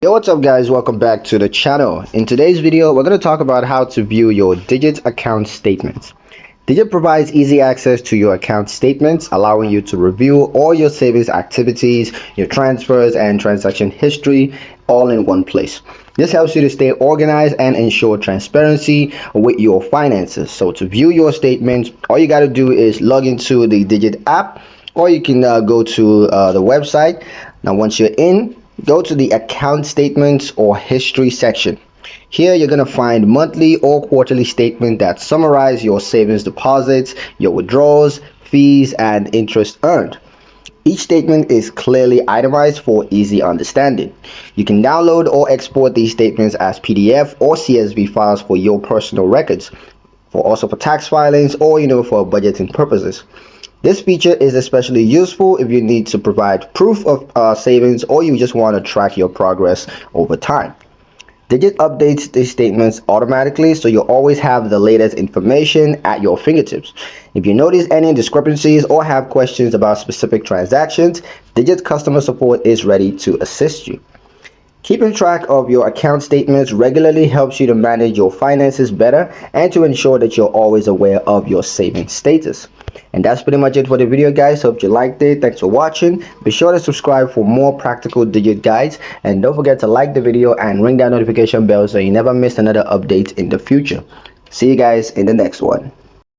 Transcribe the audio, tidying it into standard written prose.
Yo, what's up guys, welcome back to the channel. In today's video we're going to talk about how to view your Digit account statements. Digit provides easy access to your account statements, allowing you to review all your savings activities, your transfers and transaction history all in one place. This helps you to stay organized and ensure transparency with your finances. So to view your statements, all you got to do is log into the Digit app, or you can go to the website. Now once you're in, go to the account statements or history section. Here you're going to find monthly or quarterly statements that summarize your savings deposits, your withdrawals, fees, and interest earned. Each statement is clearly itemized for easy understanding. You can download or export these statements as PDF or CSV files for your personal records, also for tax filings or for budgeting purposes. This feature is especially useful if you need to provide proof of savings, or you just want to track your progress over time. Digit updates these statements automatically, so you'll always have the latest information at your fingertips. If you notice any discrepancies or have questions about specific transactions, Digit's customer support is ready to assist you. Keeping track of your account statements regularly helps you to manage your finances better and to ensure that you're always aware of your savings status. And that's pretty much it for the video, guys. Hope you liked it. Thanks for watching. Be sure to subscribe for more practical Digit guides, and don't forget to like the video and ring that notification bell so you never miss another update in the future. See you guys in the next one.